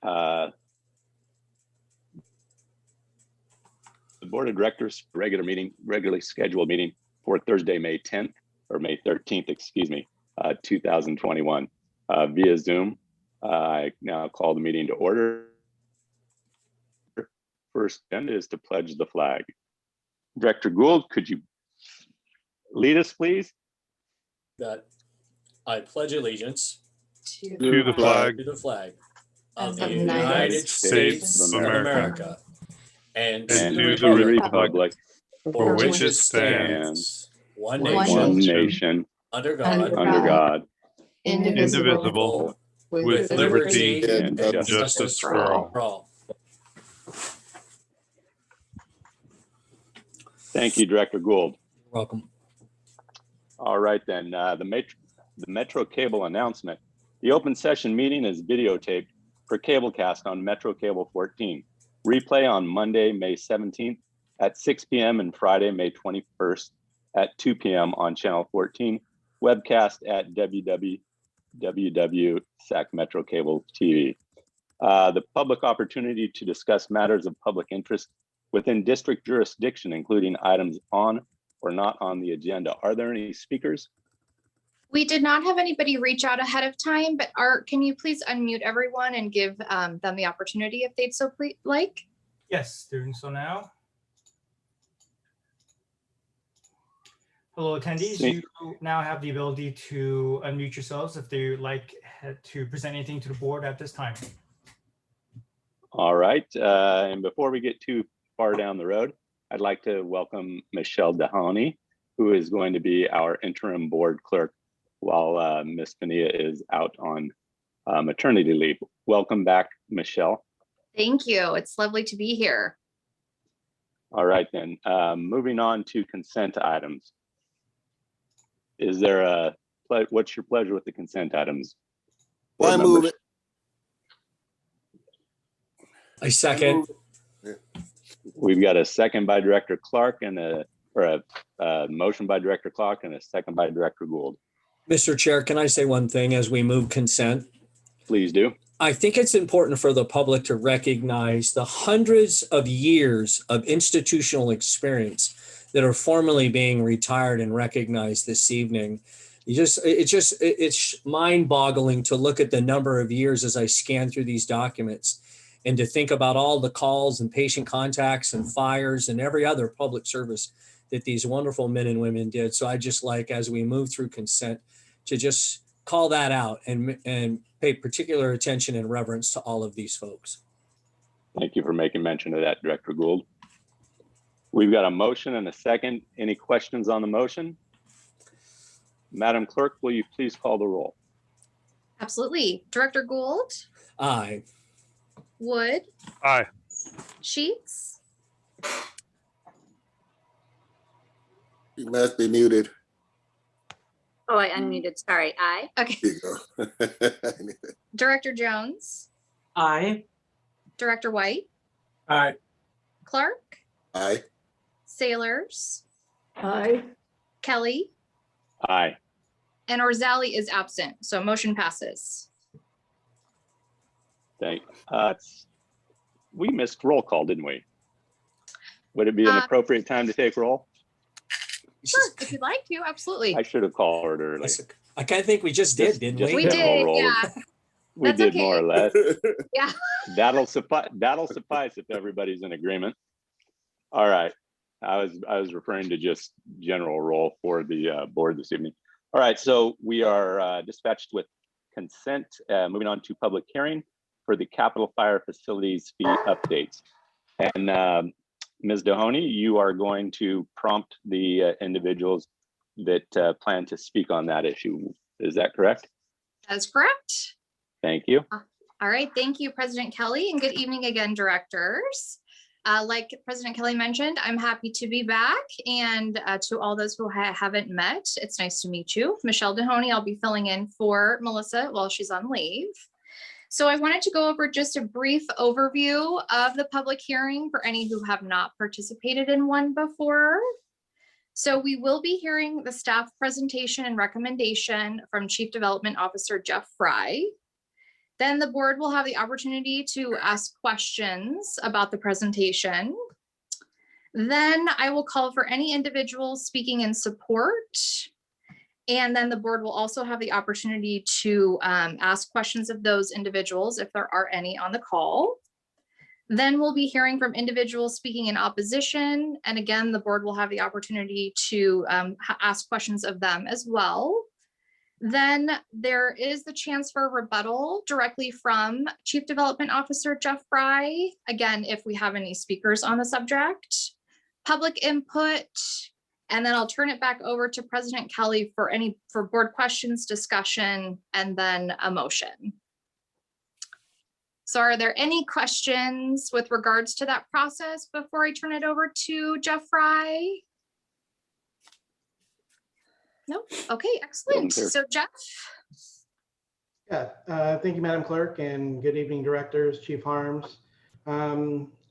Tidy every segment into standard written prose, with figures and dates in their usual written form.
The Board of Directors regularly scheduled meeting for Thursday, May 10th or May 13th, excuse me, 2021 via Zoom. I now call the meeting to order. First agenda is to pledge the flag. Director Gould, could you lead us, please? That I pledge allegiance to the flag of the United States of America and to to the republic for which it stands, one one nation, nation under under God, God, indivisible, with liberty and and justice justice for all. for all. Thank you, Director Gould. You're welcome. All right, then, the Metro Cable announcement. The open session meeting is videotaped for cablecast on Metro Cable 14. Replay on Monday, May 17th at 6 p.m. and Friday, May 21st at 2 p.m. on Channel 14. Webcast at www.sacmetrocable.tv. The public opportunity to discuss matters of public interest within district jurisdiction, including items on or not on the agenda. Are there any speakers? We did not have anybody reach out ahead of time, but Art, can you please unmute everyone and give them the opportunity if they'd so like? Yes, doing so now. Hello, attendees. You now have the ability to unmute yourselves if they would like to present anything to the board at this time. All right, and before we get too far down the road, I'd like to welcome Michelle Dahoney, who is going to be our interim board clerk while Ms. Pania is out on maternity leave. Welcome back, Michelle. Thank you. It's lovely to be here. All right, then, moving on to consent items. Is there what's your pleasure with the consent items? Well, I move it. I second. We've got a second by Director Clark and a motion by Director Clark and a second by Director Gould. Mr. Chair, can I say one thing as we move consent? Please do. I think it's important for the public to recognize the hundreds of years of institutional experience that are formally being retired and recognized this evening. It's mind-boggling to look at the number of years as I scan through these documents and to think about all the calls and patient contacts and fires and every other public service that these wonderful men and women did. So I just like, as we move through consent, to just call that out and pay particular attention and reverence to all of these folks. Thank you for making mention of that, Director Gould. We've got a motion and a second. Any questions on the motion? Madam Clerk, will you please call the roll? Absolutely. Director Gould? Aye. Wood? Aye. Sheets? You must be muted. Oh, I unmuted. Sorry. Aye. Okay. There you go. Director Jones? Aye. Director White? Aye. Clark? Aye. Sailors? Aye. Kelly? Aye. And Orzali is absent, so motion passes. We missed roll call, didn't we? Would it be an appropriate time to take roll? Sure, if you'd like to, absolutely. I should have called it early. I kind of think we just did, didn't we? We demo did, roll. yeah. We That's did okay. more or less. Yeah. That'll suffice if everybody's in agreement. All right. I was referring to just general roll for the board this evening. All right, so we are dispatched with consent. Moving on to public hearing for the Capitol Fire Facilities fee updates. And Ms. Dahoney, you are going to prompt the individuals that plan to speak on that issue. Is that correct? That's correct. Thank you. All right, thank you, President Kelly, and good evening again, directors. Like President Kelly mentioned, I'm happy to be back, and to all those who haven't met, it's nice to meet you. Michelle Dahoney, I'll be filling in for Melissa while she's on leave. So I wanted to go over just a brief overview of the public hearing for any who have not participated in one before. So we will be hearing the staff presentation and recommendation from Chief Development Officer Jeff Fry. Then the board will have the opportunity to ask questions about the presentation. Then I will call for any individual speaking in support. And then the board will also have the opportunity to ask questions of those individuals if there are any on the call. Then we'll be hearing from individuals speaking in opposition. And again, the board will have the opportunity to ask questions of them as well. Then there is the chance for rebuttal directly from Chief Development Officer Jeff Fry. Again, if we have any speakers on the subject, public input, and then I'll turn it back over to President Kelly for board questions, discussion, and then a motion. So are there any questions with regards to that process before I turn it over to Jeff Fry? No? Okay, excellent. So Jeff. Yeah, thank you, Madam Clerk, and good evening, directors, Chief Harms.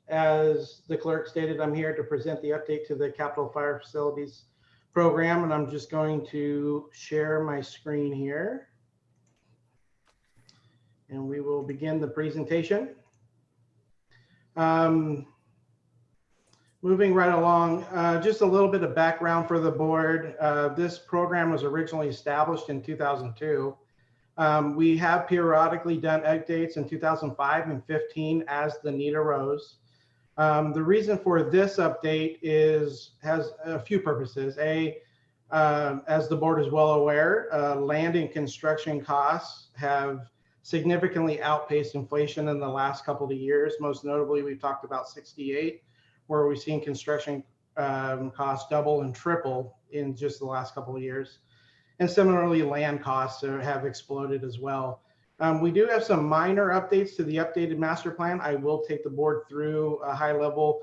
As the clerk stated, I'm here to present the update to the Capital Fire Facilities Program, and I'm just going to share my screen here. And we will begin the presentation. Moving right along, just a little bit of background for the board. This program was originally established in 2002. We have periodically done updates in 2005 and 2015 as the need arose. The reason for this update has a few purposes. As the board is well aware, land and construction costs have significantly outpaced inflation in the last couple of years. Most notably, we've talked about 68, where we've seen construction costs double and triple in just the last couple of years. And similarly, land costs have exploded as well. We do have some minor updates to the updated master plan. I will take the board through a high level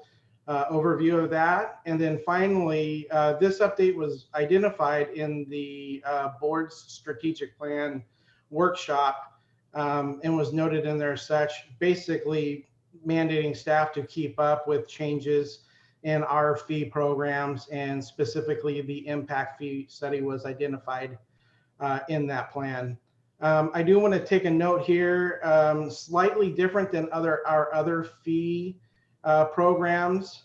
overview of that. And then finally, this update was identified in the board's strategic plan workshop and was noted in there as such, basically mandating staff to keep up with changes in our fee programs, and specifically the impact fee study was identified in that plan. I do want to take a note here, slightly different than our other fee programs.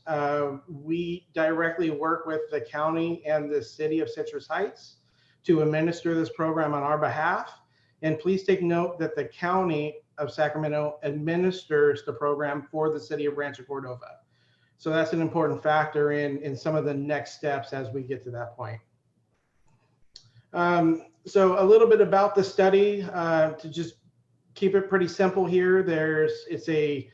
We directly work with the county and the city of Citrus Heights to administer this program on our behalf. And please take note that the county of Sacramento administers the program for the city of Rancho Cordova. So that's an important factor in some of the next steps as we get to that point. So a little bit about the study, to just keep it pretty simple here. It's a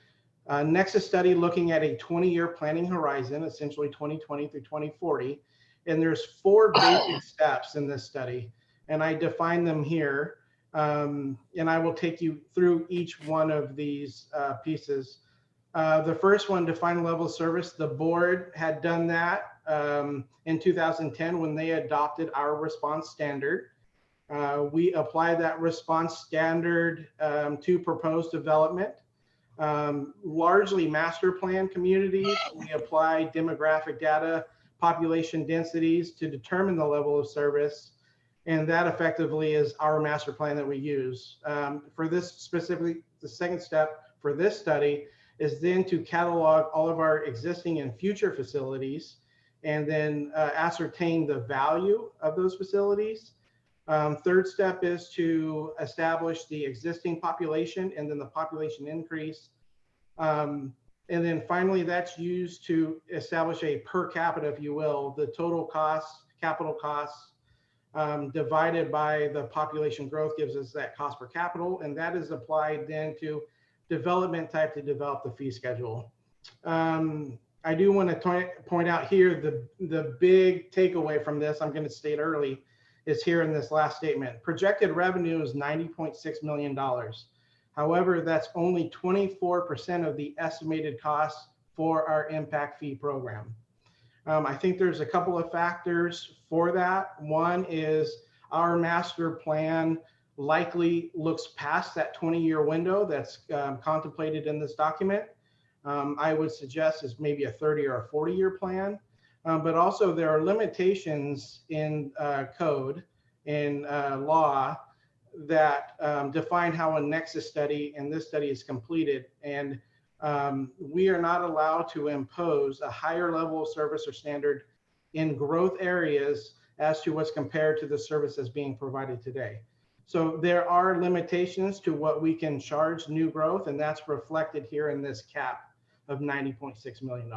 Nexus study looking at a 20-year planning horizon, essentially 2020 through 2040. And there's 4 basic steps in this study, and I define them here. And I will take you through each one of these pieces. The first one, define level of service. The board had done that in 2010 when they adopted our response standard. We apply that response standard to proposed development. Largely master plan communities, we apply demographic data, population densities to determine the level of service. And that effectively is our master plan that we use. For this specifically, the second step for this study is then to catalog all of our existing and future facilities, and then ascertain the value of those facilities. Third step is to establish the existing population and then the population increase. And then finally, that's used to establish a per capita, if you will, the total costs, capital costs, divided by the population growth gives us that cost per capital, and that is applied then to development type to develop the fee schedule. I do want to point out here the big takeaway from this, I'm going to state early, is here in this last statement. Projected revenue is $90.6 million. However, that's only 24% of the estimated costs for our impact fee program. I think there's a couple of factors for that. One is our master plan likely looks past that 20-year window that's contemplated in this document. I would suggest is maybe a 30 or a 40-year plan, but also there are limitations in code, in law, that define how a Nexus study and this study is completed. And we are not allowed to impose a higher level of service or standard in growth areas as to what's compared to the service that's being provided today. So there are limitations to what we can charge new growth, and that's reflected here in this cap of $90.6 million.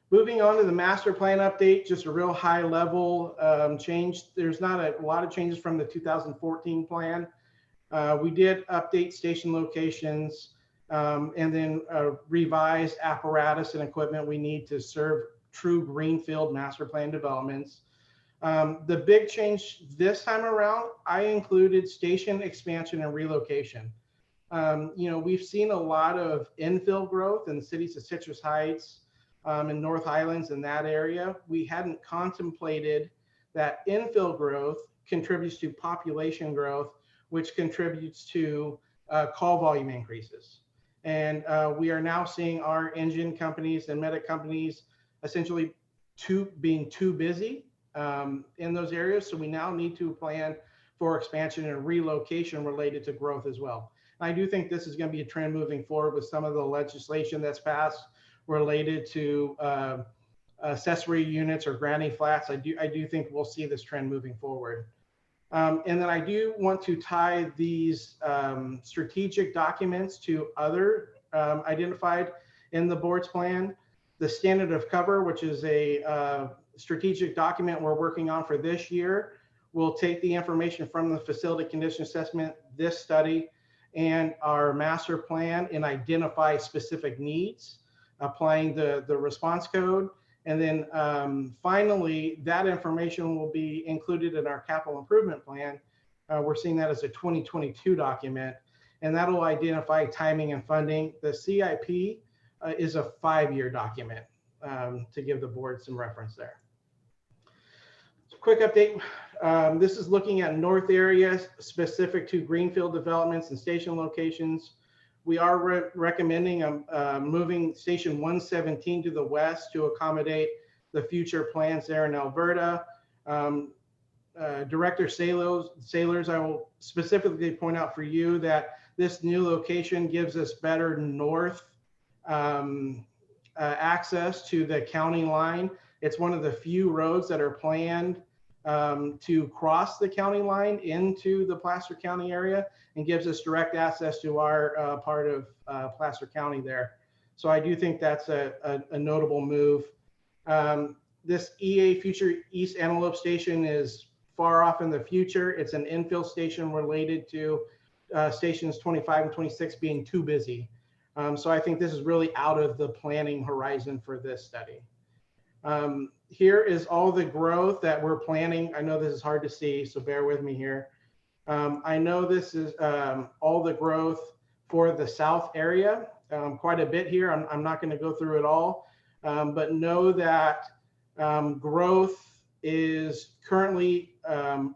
Moving on to the master plan update, just a real high level change. There's not a lot of changes from the 2014 plan. We did update station locations and then revised apparatus and equipment we need to serve true greenfield master plan developments. The big change this time around, I included station expansion and relocation. We've seen a lot of infill growth in the cities of Citrus Heights and North Highlands in that area. We hadn't contemplated that infill growth contributes to population growth, which contributes to call volume increases. And we are now seeing our engine companies and medic companies essentially being too busy in those areas. So we now need to plan for expansion and relocation related to growth as well. I do think this is going to be a trend moving forward with some of the legislation that's passed related to accessory units or granny flats. I do think we'll see this trend moving forward. And then I do want to tie these strategic documents to other identified in the board's plan. The standard of cover, which is a strategic document we're working on for this year, will take the information from the facility condition assessment, this study, and our master plan and identify specific needs, applying the response code. And then finally, that information will be included in our capital improvement plan. We're seeing that as a 2022 document, and that'll identify timing and funding. The CIP is a 5-year document to give the board some reference there. So quick update. This is looking at north areas specific to greenfield developments and station locations. We are recommending moving station 117 to the west to accommodate the future plans there in Alberta. Director Sailors, I will specifically point out for you that this new location gives us better north access to the county line. It's one of the few roads that are planned to cross the county line into the Placer County area and gives us direct access to our part of Placer County there. So I do think that's a notable move. This EA Future East Antelope Station is far off in the future. It's an infill station related to stations 25 and 26 being too busy. So I think this is really out of the planning horizon for this study. Here is all the growth that we're planning. I know this is hard to see, so bear with me here. I know this is all the growth for the south area, quite a bit here. I'm not going to go through it all, but know that growth is currently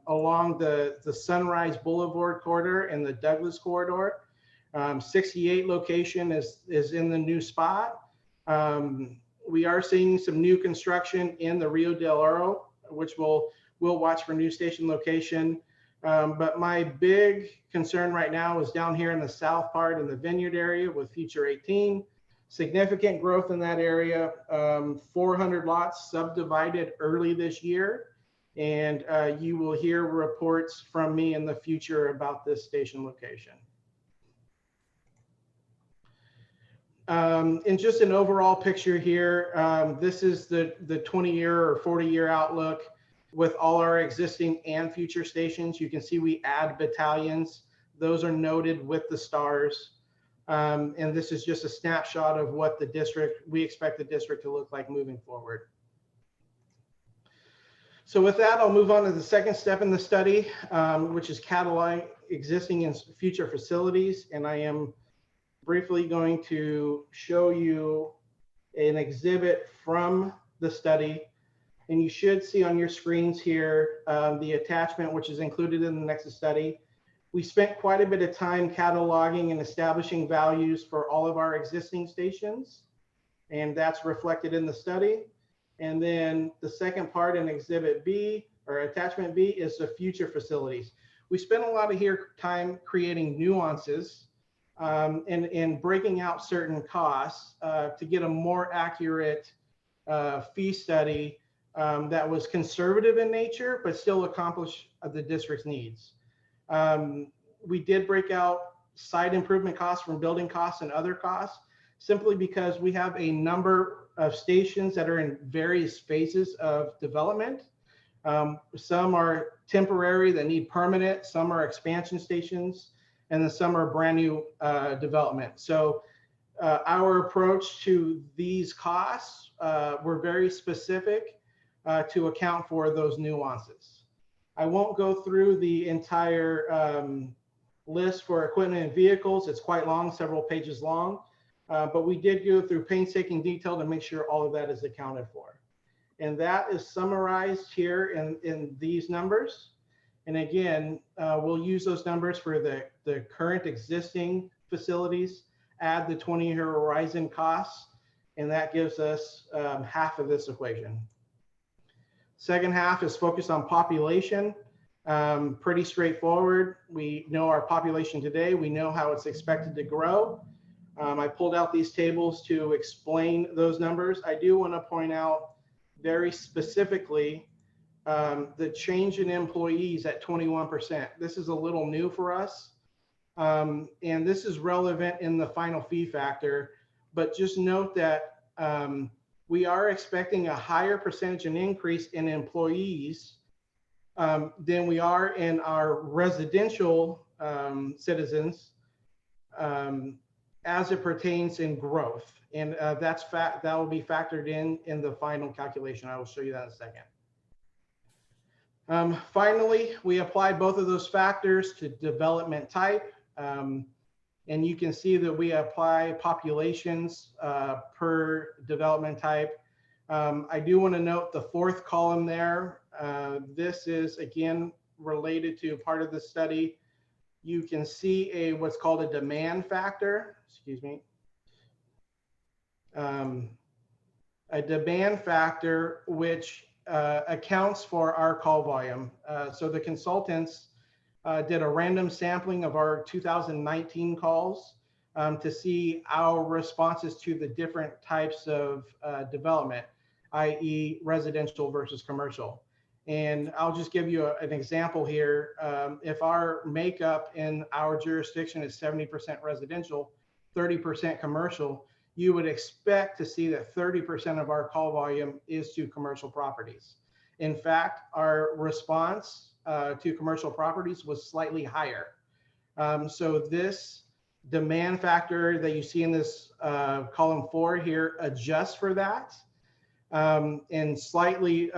along the Sunrise Boulevard corridor and the Douglas corridor. 68 location is in the new spot. We are seeing some new construction in the Rio del Oro, which we'll watch for new station location. But my big concern right now is down here in the south part in the Vineyard area with Future 18. Significant growth in that area, 400 lots subdivided early this year. And you will hear reports from me in the future about this station location. And just an overall picture here, this is the 20-year or 40-year outlook with all our existing and future stations. You can see we add battalions. Those are noted with the stars. And this is just a snapshot of what we expect the district to look like moving forward. So with that, I'll move on to the second step in the study, which is cataloging existing and future facilities. And I am briefly going to show you an exhibit from the study. And you should see on your screens here the attachment, which is included in the Nexus study. We spent quite a bit of time cataloging and establishing values for all of our existing stations, and that's reflected in the study. And then the second part in Exhibit B, or Attachment B, is the future facilities. we spent a lot of time creating nuances and breaking out certain costs to get a more accurate fee study that was conservative in nature, but still accomplish the district's needs. We did break out site improvement costs from building costs and other costs, simply because we have a number of stations that are in various phases of development. Some are temporary that need permanent, some are expansion stations, and then some are brand new development. So our approach to these costs were very specific to account for those nuances. I won't go through the entire list for equipment and vehicles. It's quite long, several pages long, but we did go through painstaking detail to make sure all of that is accounted for. And that is summarized here in these numbers. And again, we'll use those numbers for the current existing facilities, add the 20-year horizon costs, and that gives us half of this equation. Second half is focused on population. Pretty straightforward. We know our population today. We know how it's expected to grow. I pulled out these tables to explain those numbers. I do want to point out very specifically the change in employees at 21%. This is a little new for us. And this is relevant in the final fee factor, but just note that we are expecting a higher percentage and increase in employees than we are in our residential citizens as it pertains in growth. And that will be factored in the final calculation. I will show you that in a second. Finally, we applied both of those factors to development type. And you can see that we apply populations per development type. I do want to note the fourth column there. This is, again, related to part of the study. You can see what's called a demand factor, excuse me. A demand factor which accounts for our call volume. So the consultants did a random sampling of our 2019 calls to see our responses to the different types of development, i.e. residential versus commercial. And I'll just give you an example here. If our makeup in our jurisdiction is 70% residential, 30% commercial, you would expect to see that 30% of our call volume is to commercial properties. In fact, our response to commercial properties was slightly higher. So this demand factor that you see in this column 4 here adjusts for that and slightly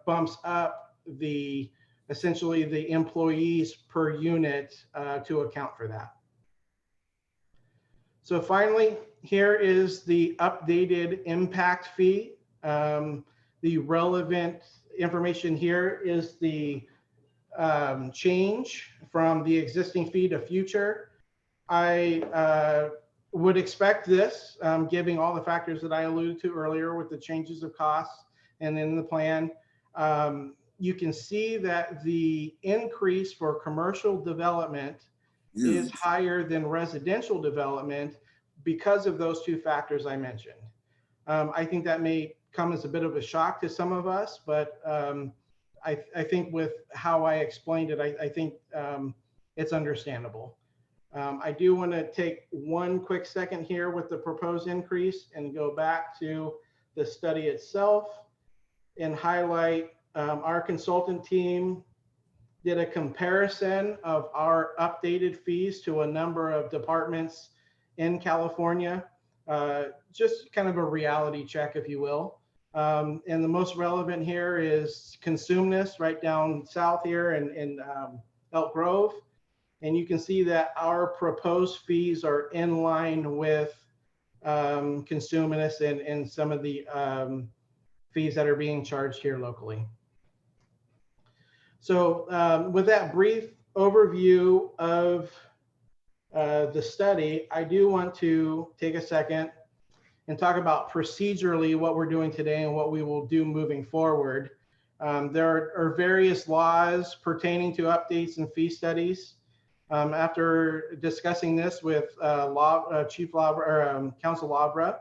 bumps up essentially the employees per unit to account for that. So finally, here is the updated impact fee. The relevant information here is the change from the existing fee to future. I would expect this, given all the factors that I alluded to earlier with the changes of costs and in the plan. You can see that the increase for commercial development is higher than residential development because of those two factors I mentioned. I think that may come as a bit of a shock to some of us, but I think with how I explained it, I think it's understandable. I do want to take one quick second here with the proposed increase and go back to the study itself and highlight our consultant team did a comparison of our updated fees to a number of departments in California, just kind of a reality check, if you will. And the most relevant here is Consumness right down south here in Elk Grove. And you can see that our proposed fees are in line with Consumness and some of the fees that are being charged here locally. So with that brief overview of the study, I do want to take a second and talk about procedurally what we're doing today and what we will do moving forward. There are various laws pertaining to updates and fee studies. After discussing this with Chief Council Labra,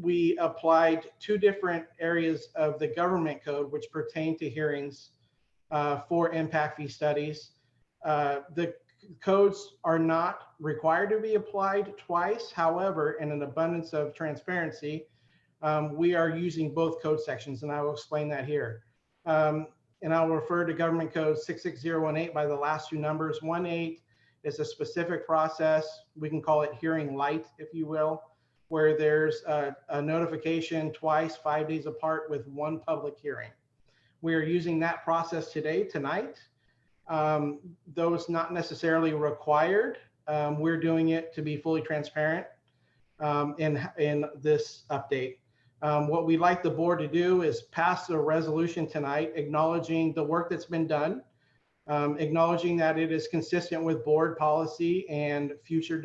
we applied 2 different areas of the government code which pertain to hearings for impact fee studies. The codes are not required to be applied twice. However, in an abundance of transparency, we are using both code sections, and I will explain that here. And I'll refer to Government Code 66018 by the last 2 numbers. 18 is a specific process. We can call it hearing light, if you will, where there's a notification twice, 5 days apart with 1 public hearing. We are using that process tonight. Those not necessarily required. We're doing it to be fully transparent in this update. What we'd like the board to do is pass a resolution tonight acknowledging the work that's been done, acknowledging that it is consistent with board policy and future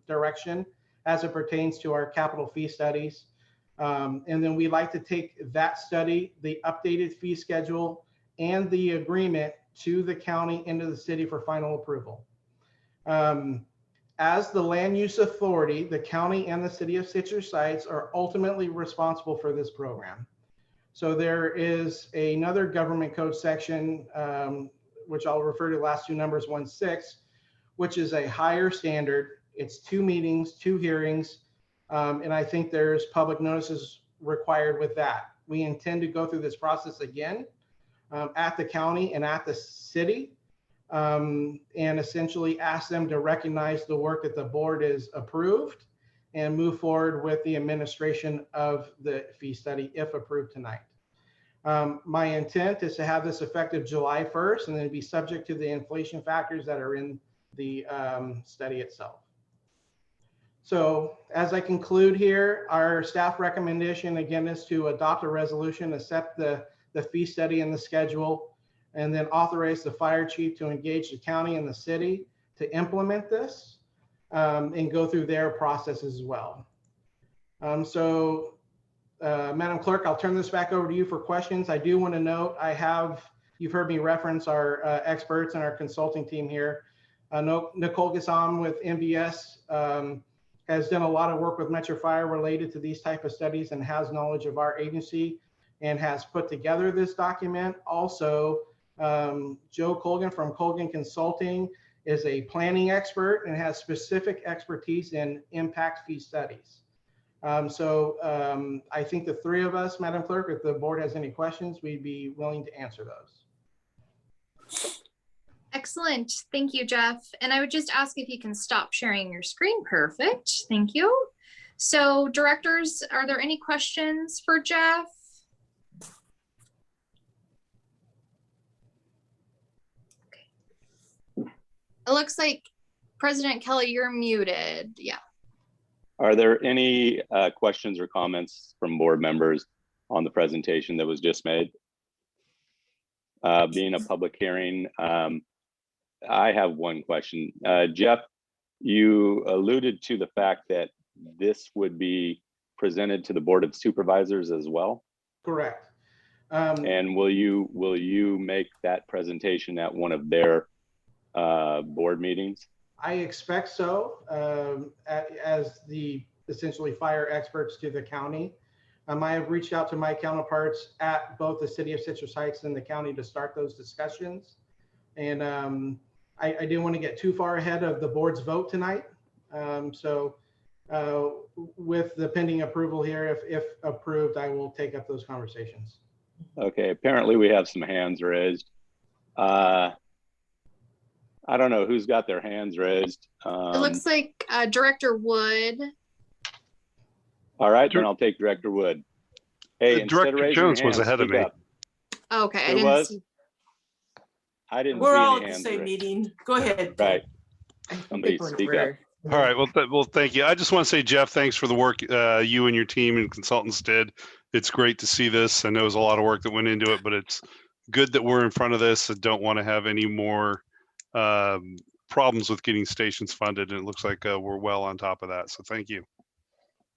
direction as it pertains to our capital fee studies. And then we'd like to take that study, the updated fee schedule, and the agreement to the county into the city for final approval. As the land use authority, the county and the city of Citrus Heights are ultimately responsible for this program. So there is another government code section, which I'll refer to the last 2 numbers, 16, which is a higher standard. It's 2 meetings, 2 hearings, and I think there's public notices required with that. We intend to go through this process again at the county and at the city, and essentially ask them to recognize the work that the board is approved and move forward with the administration of the fee study if approved tonight. My intent is to have this effective July 1st and then be subject to the inflation factors that are in the study itself. So as I conclude here, our staff recommendation again is to adopt a resolution, accept the fee study and the schedule, and then authorize the fire chief to engage the county and the city to implement this and go through their processes as well. Madam Clerk, I'll turn this back over to you for questions. I do want to note, you've heard me reference our experts and our consulting team here. Nicole Gassam with MBS has done a lot of work with Metro Fire related to these type of studies and has knowledge of our agency and has put together this document. Also, Joe Colgan from Colgan Consulting is a planning expert and has specific expertise in impact fee studies. I think the 3 of us, Madam Clerk, if the board has any questions, we'd be willing to answer those. Excellent. Thank you, Jeff. And I would just ask if you can stop sharing your screen. Perfect. Thank you. So directors, are there any questions for Jeff? It looks like President Kelly, you're muted. Yeah. Are there any questions or comments from board members on the presentation that was just made? Being a public hearing, I have one question. Jeff, you alluded to the fact that this would be presented to the Board of Supervisors as well? Correct. And will you make that presentation at one of their board meetings? I expect so, as the essentially fire experts to the county. I have reached out to my counterparts at both the city of Citrus Heights and the county to start those discussions. And I didn't want to get too far ahead of the board's vote tonight. With the pending approval here, if approved, I will take up those conversations. Okay, apparently we have some hands raised. I don't know who's got their hands raised. It looks like Director Wood. All right, then I'll take Director Wood. Hey, Director Jones was ahead of me. Okay, I didn't see. I didn't We're see all any at the hands same raised. meeting. Go ahead. Right. Somebody speak up. All right. Well, thank you. I just want to say, Jeff, thanks for the work you and your team and consultants did. It's great to see this. I know there's a lot of work that went into it, but it's good that we're in front of this. I don't want to have any more problems with getting stations funded, and it looks like we're well on top of that. So thank you.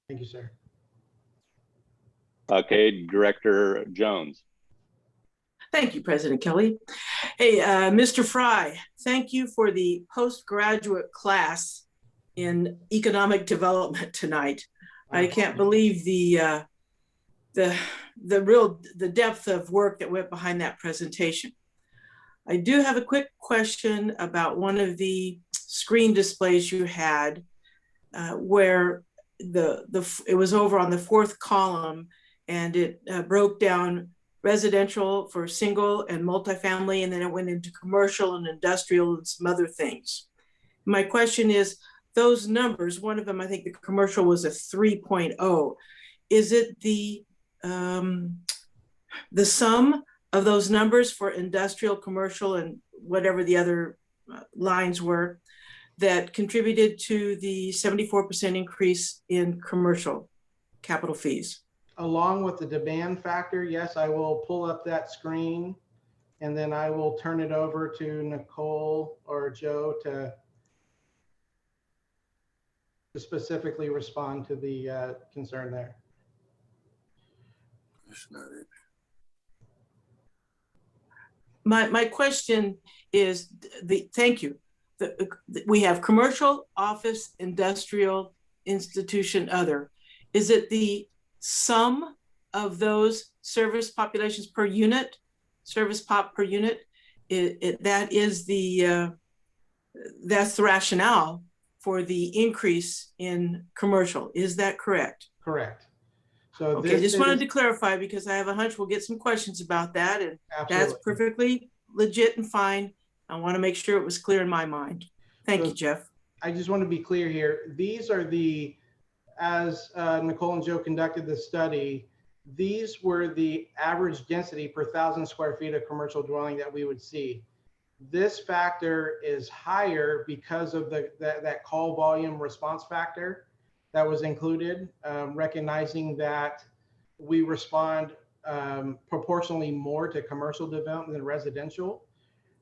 Thank you, sir. Okay, Director Jones. Thank you, President Kelly. Hey, Mr. Fry, thank you for the postgraduate class in economic development tonight. I can't believe the depth of work that went behind that presentation. I do have a quick question about one of the screen displays you had, where it was over on the fourth column, and it broke down residential for single and multifamily, and then it went into commercial and industrial and some other things. My question is, those numbers, one of them, I think the commercial was a 3.0. Is it the sum of those numbers for industrial, commercial, and whatever the other lines were that contributed to the 74% increase in commercial capital fees? Along with the demand factor, yes, I will pull up that screen and then I will turn it over to Nicole or Joe to specifically respond to the concern there. That's not it. My question is, thank you. We have commercial, office, industrial, institution, other. Is it the sum of those service populations per unit, service pop per unit? That's the rationale for the increase in commercial. Is that correct? Correct. So okay, just wanted to clarify because I have a hunch we'll get some questions about that, and that's perfectly legit and fine. I want to make sure it was clear in my mind. Thank you, Jeff. I just want to be clear here. These are as Nicole and Joe conducted the study, these were the average density per 1,000 square feet of commercial dwelling that we would see. This factor is higher because of that call volume response factor that was included, recognizing that we respond proportionally more to commercial development than residential.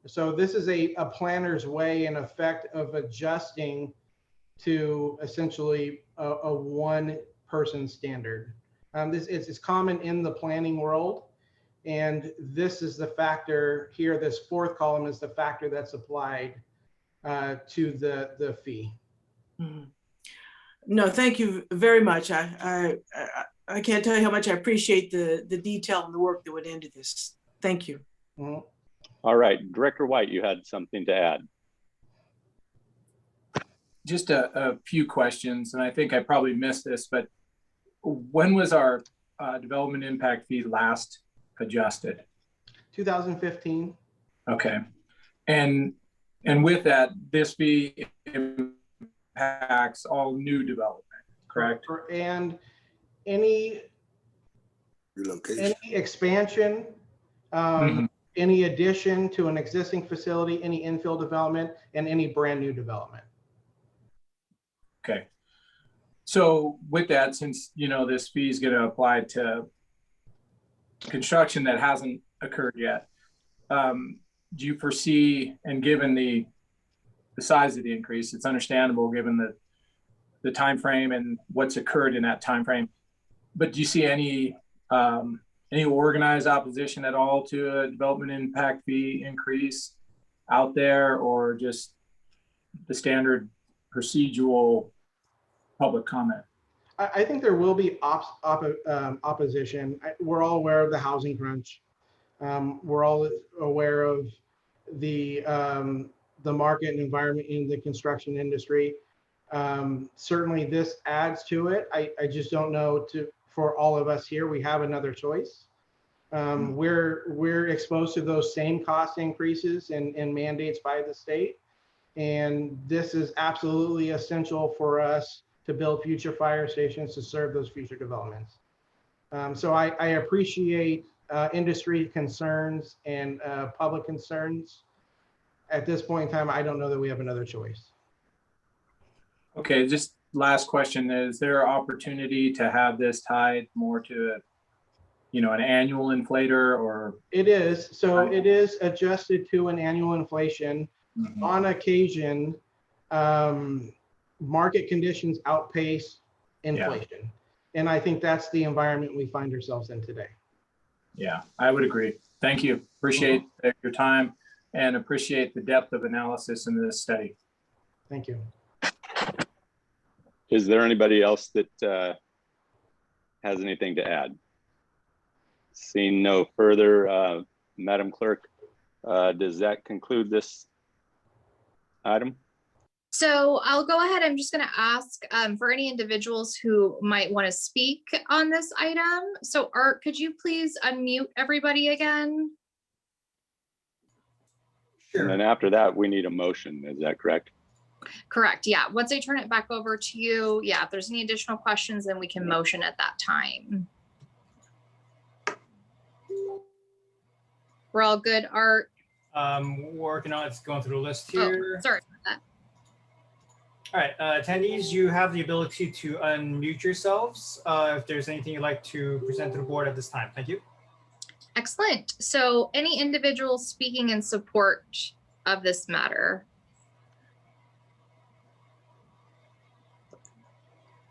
So this is a planner's way in effect of adjusting to essentially a one-person standard. This is common in the planning world, and this is the factor here. This fourth column is the factor that's applied to the fee. Mm-hmm. No, thank you very much. I can't tell you how much I appreciate the detail and the work that went into this. Thank you. Mm-hmm. All right, Director White, you had something to add. Just a few questions, and I think I probably missed this, but when was our development impact fee last adjusted? 2015. Okay, and with that, this fee impacts all new development, correct? And any Relocation. any expansion, any addition to an existing facility, any infill development, and any brand new development. Okay. So with that, since this fee is going to apply to construction that hasn't occurred yet, do you foresee, and given the size of the increase, it's understandable given the time frame and what's occurred in that time frame, but do you see any organized opposition at all to a development impact fee increase out there, or just the standard procedural public comment? I think there will be opposition. We're all aware of the housing crunch. We're all aware of the market and environment in the construction industry. Certainly this adds to it. I just don't know for all of us here, we have another choice. We're exposed to those same cost increases and mandates by the state. And this is absolutely essential for us to build future fire stations to serve those future developments. So I appreciate industry concerns and public concerns. At this point in time, I don't know that we have another choice. Okay, just last question, is there opportunity to have this tied more to an annual inflator, or? It is. So it is adjusted to an annual inflation. On occasion, market conditions outpace inflation. Yeah. And I think that's the environment we find ourselves in today. Yeah, I would agree. Thank you. Appreciate your time and appreciate the depth of analysis in this study. Thank you. Is there anybody else that has anything to add? Seeing no further, Madam Clerk, does that conclude this item? So I'll go ahead. I'm just going to ask for any individuals who might want to speak on this item. So Art, could you please unmute everybody again? And then after that, we need a motion. Is that correct? Correct. Yeah. Once I turn it back over to you, yeah, if there's any additional questions, then we can motion at that time. We're all good, Art? Working on it's going through the list Oh, here. sorry about that. All right, attendees, you have the ability to unmute yourselves if there's anything you'd like to present to the board at this time. Thank you. Excellent. So any individuals speaking in support of this matter?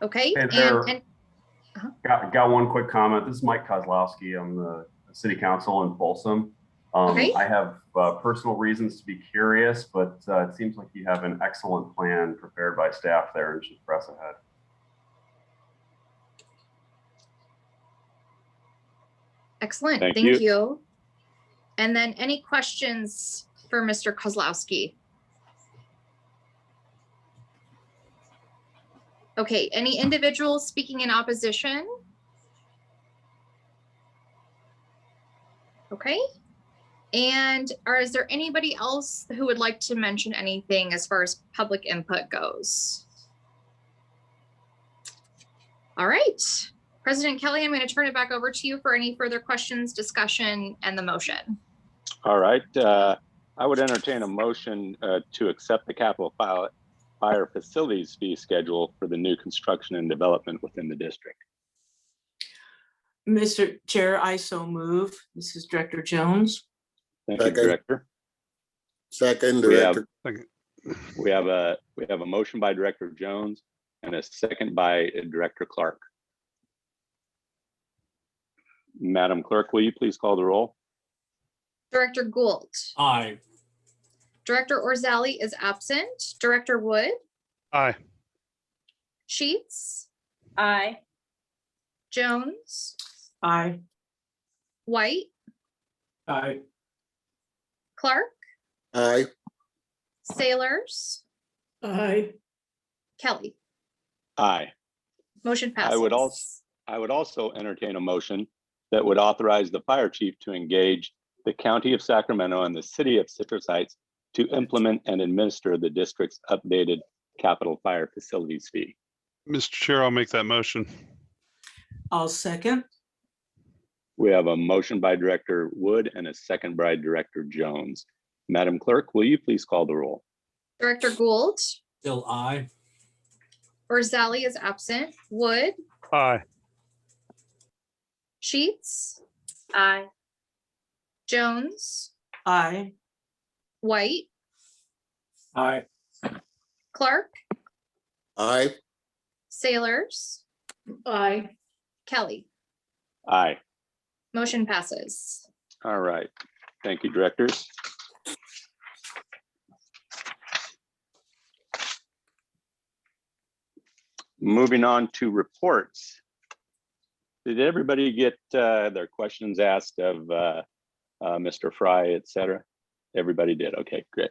Okay. Hey there. And Got one quick comment. This is Mike Kozlowski. I'm the city council in Folsom. Okay. I have personal reasons to be curious, but it seems like you have an excellent plan prepared by staff there and should press ahead. excellent. Thank Thank you. you. And then any questions for Mr. Kozlowski? Okay, any individuals speaking in opposition? Okay. And is there anybody else who would like to mention anything as far as public input goes? All right, President Kelly, I'm going to turn it back over to you for any further questions, discussion, and the motion. All right. I would entertain a motion to accept the capital fire facilities fee schedule for the new construction and development within the district. Mr. Chair, I so move. This is Director Jones. Thank you, Second. Director. Second, We have, Director. we have a motion by Director Jones and a second by Director Clark. Madam Clerk, will you please call the roll? Director Gould. Aye. Director Orzali is absent. Director Wood. Aye. Sheets. Aye. Jones. Aye. White. Aye. Clark. Aye. Sailors. Aye. Kelly. Aye. Motion passes. I would also entertain a motion that would authorize the fire chief to engage the County of Sacramento and the City of Citrus Heights to implement and administer the district's updated capital fire facilities fee. Mr. Chair, I'll make that motion. I'll second. We have a motion by Director Wood and a second by Director Jones. Madam Clerk, will you please call the roll? Director Gould. Still aye. Orzali is absent. Wood. Aye. Sheets. Aye. Jones. Aye. White. Aye. Clark. Aye. Sailors. Aye. Kelly. Aye. Motion passes. All right. Thank you, directors. Moving on to reports. Did everybody get their questions asked of Mr. Fry, et cetera? Everybody did. Okay, great.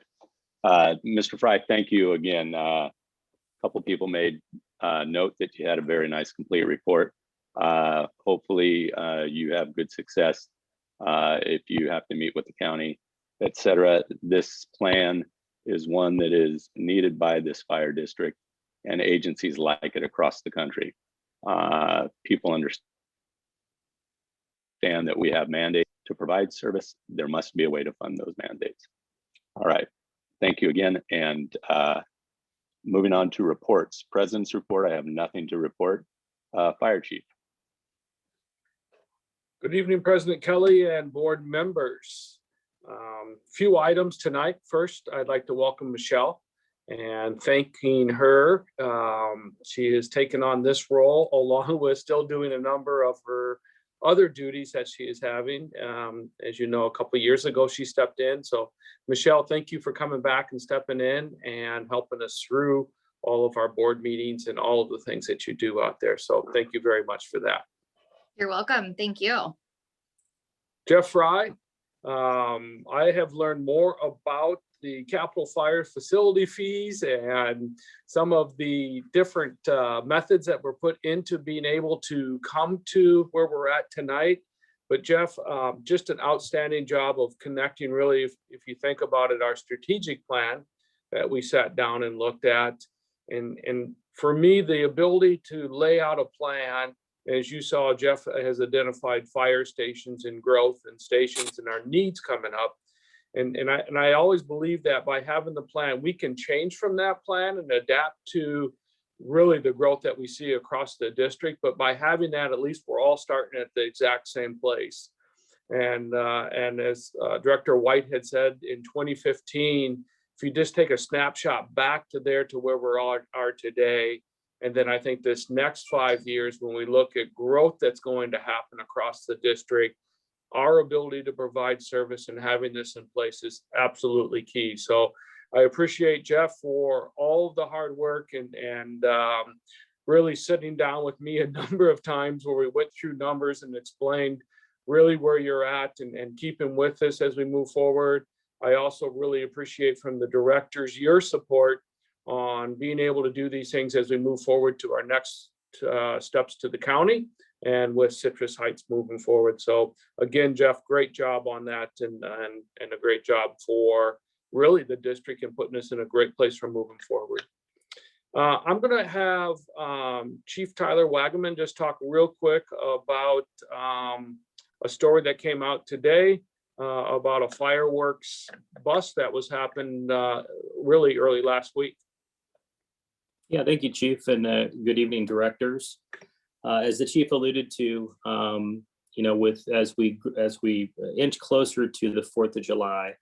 Mr. Fry, thank you again. A couple people made note that you had a very nice complete report. Hopefully you have good success if you have to meet with the county, et cetera. This plan is one that is needed by this fire district and agencies like it across the country. People understand that we have mandates to provide service. There must be a way to fund those mandates. All right, thank you again. And moving on to reports. President's report, I have nothing to report. Fire Chief. Good evening, President Kelly and board members. Few items tonight. First, I'd like to welcome Michelle and thanking her. She has taken on this role along with still doing a number of her other duties that she is having. As you know, a couple of years ago, she stepped in. So Michelle, thank you for coming back and stepping in and helping us through all of our board meetings and all of the things that you do out there. So thank you very much for that. You're welcome. Thank you. Jeff Fry, I have learned more about the Capitol Fire facility fees and some of the different methods that were put into being able to come to where we're at tonight. But Jeff, just an outstanding job of connecting, really, if you think about it, our strategic plan that we sat down and looked at. And for me, the ability to lay out a plan, as you saw, Jeff has identified fire stations and growth and stations and our needs coming up. And I always believe that by having the plan, we can change from that plan and adapt to really the growth that we see across the district. But by having that, at least we're all starting at the exact same place. And as Director White had said in 2015, if you just take a snapshot back to where we are today, and then I think this next 5 years, when we look at growth that's going to happen across the district, our ability to provide service and having this in place is absolutely key. So I appreciate Jeff for all of the hard work and really sitting down with me a number of times where we went through numbers and explained really where you're at and keeping with us as we move forward. I also really appreciate from the directors your support on being able to do these things as we move forward to our next steps to the county and with Citrus Heights moving forward. So again, Jeff, great job on that and a great job for really the district and putting us in a great place for moving forward. I'm going to have Chief Tyler Wagaman just talk real quick about a story that came out today about a fireworks bust that was happened really early last week. Yeah, thank you, Chief, and good evening, directors. As the chief alluded to, as we inch closer to the 4th of July,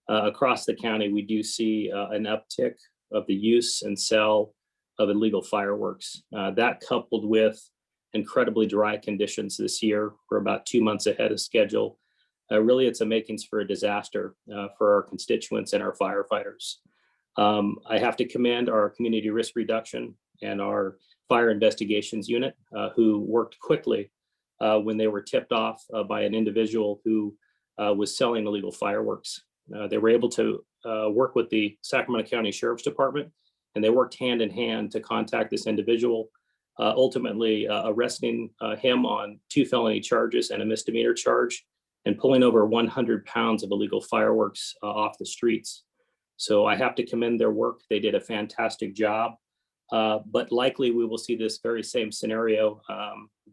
across the county, we do see an uptick of the use and sale of illegal fireworks. That coupled with incredibly dry conditions this year, we're about 2 months ahead of schedule. Really, it's a makings for a disaster for our constituents and our firefighters. I have to commend our community risk reduction and our fire investigations unit who worked quickly when they were tipped off by an individual who was selling illegal fireworks. They were able to work with the Sacramento County Sheriff's Department, and they worked hand in hand to contact this individual, ultimately arresting him on 2 felony charges and a misdemeanor charge, and pulling over 100 pounds of illegal fireworks off the streets. So I have to commend their work. They did a fantastic job. But likely we will see this very same scenario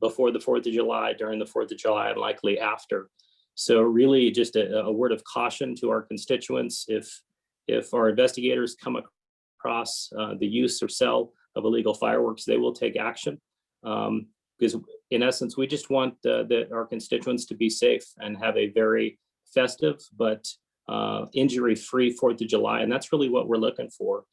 before the 4th of July, during the 4th of July, and likely after. So really just a word of caution to our constituents. If our investigators come across the use or sale of illegal fireworks, they will take action. Because in essence, we just want our constituents to be safe and have a very festive but injury-free 4th of July. And that's really what we're looking for.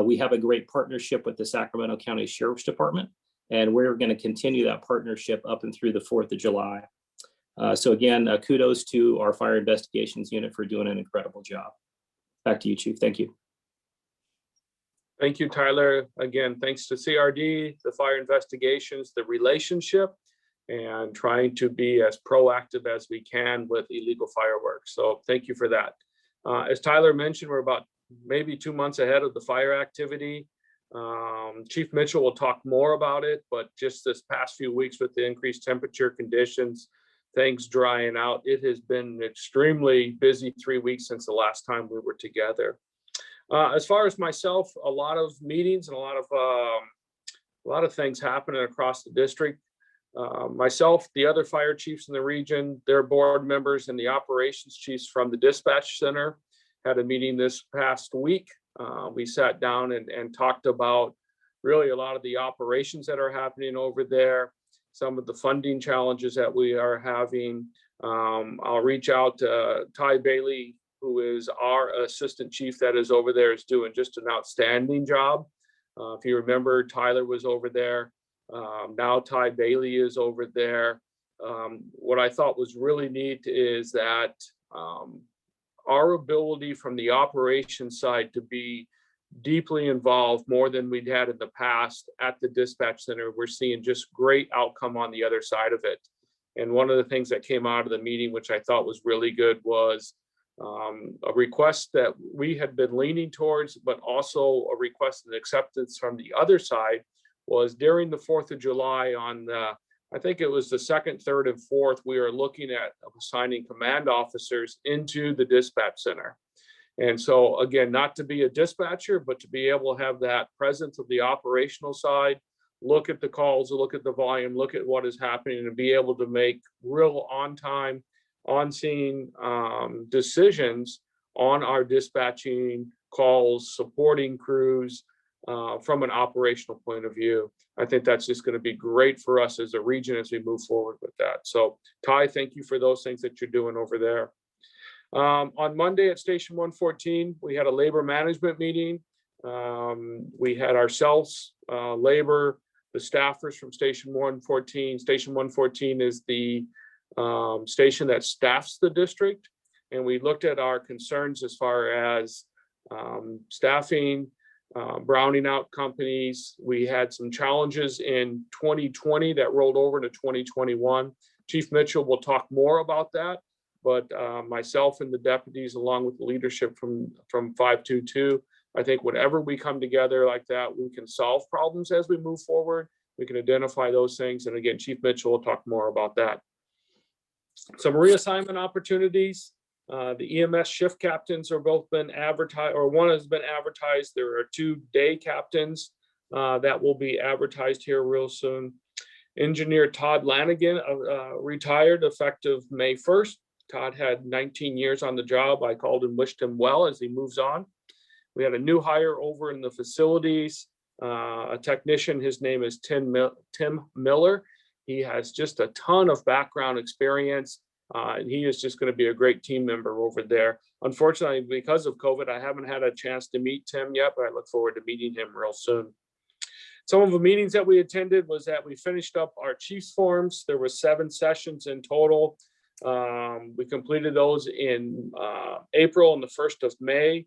We have a great partnership with the Sacramento County Sheriff's Department, and we're going to continue that partnership up and through the 4th of July. So again, kudos to our fire investigations unit for doing an incredible job. Back to you, Chief. Thank you. Thank you, Tyler. Again, thanks to CRD, the fire investigations, the relationship, and trying to be as proactive as we can with illegal fireworks. So thank you for that. As Tyler mentioned, we're about maybe 2 months ahead of the fire activity. Chief Mitchell will talk more about it, but just this past few weeks with the increased temperature conditions, things drying out, it has been an extremely busy 3 weeks since the last time we were together. As far as myself, a lot of meetings and a lot of things happening across the district. Myself, the other fire chiefs in the region, their board members, and the operations chiefs from the dispatch center had a meeting this past week. We sat down and talked about really a lot of the operations that are happening over there, some of the funding challenges that we are having. I'll reach out to Ty Bailey, who is our assistant chief that is over there, is doing just an outstanding job. If you remember, Tyler was over there. Now Ty Bailey is over there. what I thought was really neat is that our ability from the operations side to be deeply involved more than we'd had in the past at the dispatch center. We're seeing just great outcome on the other side of it. And one of the things that came out of the meeting, which I thought was really good, was a request that we had been leaning towards, but also a request and acceptance from the other side, was during the 4th of July on the, I think it was the 2nd, 3rd, and 4th, we are looking at assigning command officers into the dispatch center. And so again, not to be a dispatcher, but to be able to have that presence of the operational side, look at the calls, look at the volume, look at what is happening, and be able to make real on-time, on-scene decisions on our dispatching calls, supporting crews from an operational point of view. I think that's just going to be great for us as a region as we move forward with that. So Ty, thank you for those things that you're doing over there. On Monday at Station 114, we had a labor management meeting. We had ourselves, labor, the staffers from Station 114. Station 114 is the station that staffs the district. And we looked at our concerns as far as staffing, browning out companies. We had some challenges in 2020 that rolled over to 2021. Chief Mitchell will talk more about that. But myself and the deputies, along with the leadership from 522, I think whenever we come together like that, we can solve problems as we move forward. We can identify those things. And again, Chief Mitchell will talk more about that. Some reassignment opportunities. The EMS shift captains are both been advertised, or one has been advertised. There are 2 day captains that will be advertised here real soon. Engineer Todd Lanigan retired effective May 1st. Todd had 19 years on the job. I called and wished him well as he moves on. We had a new hire over in the facilities, a technician. His name is Tim Miller. He has just a ton of background experience, and he is just going to be a great team member over there. Unfortunately, because of COVID, I haven't had a chance to meet Tim yet, but I look forward to meeting him real soon. Some of the meetings that we attended was that we finished up our Chiefs forums. There were 7 sessions in total. We completed those in April and the 1st of May.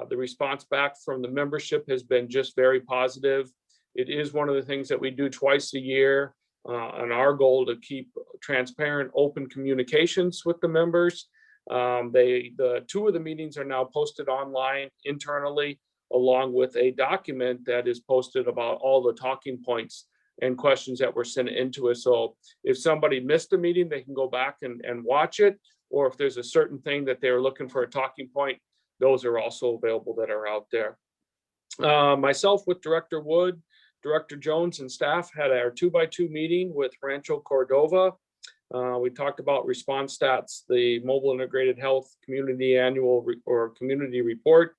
The response back from the membership has been just very positive. It is one of the things that we do twice a year, and our goal to keep transparent, open communications with the members. The 2 of the meetings are now posted online internally, along with a document that is posted about all the talking points and questions that were sent into it. So if somebody missed a meeting, they can go back and watch it. Or if there's a certain thing that they're looking for a talking point, those are also available that are out there. Myself with Director Wood, Director Jones, and staff had our 2x2 meeting with Rancho Cordova. We talked about response stats, the Mobile Integrated Health Community Annual Community Report,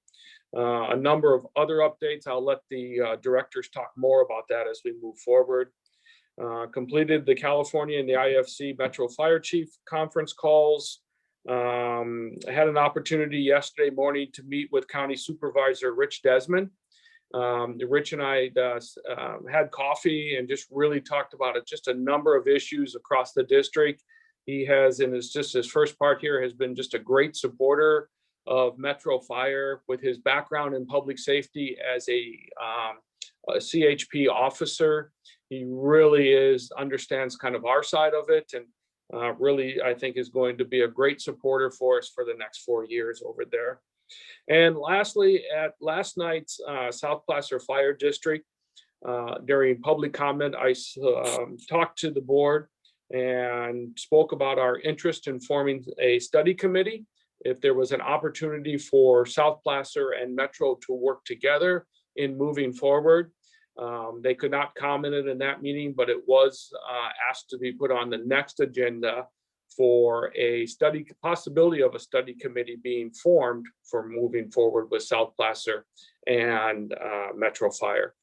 a number of other updates. I'll let the directors talk more about that as we move forward. Completed the California and the IFC Metro Fire Chief conference calls. I had an opportunity yesterday morning to meet with County Supervisor Rich Desmond. Rich and I had coffee and just really talked about it, just a number of issues across the district. He has, in his first part here, has been just a great supporter of Metro Fire with his background in public safety as a CHP officer. He really understands kind of our side of it, and really, I think, is going to be a great supporter for us for the next 4 years over there. And lastly, at last night's South Placer Fire District, during public comment, I talked to the board and spoke about our interest in forming a study committee. If there was an opportunity for South Placer and Metro to work together in moving forward. They could not comment in that meeting, but it was asked to be put on the next agenda for a study, possibility of a study committee being formed for moving forward with South Placer and Metro Fire.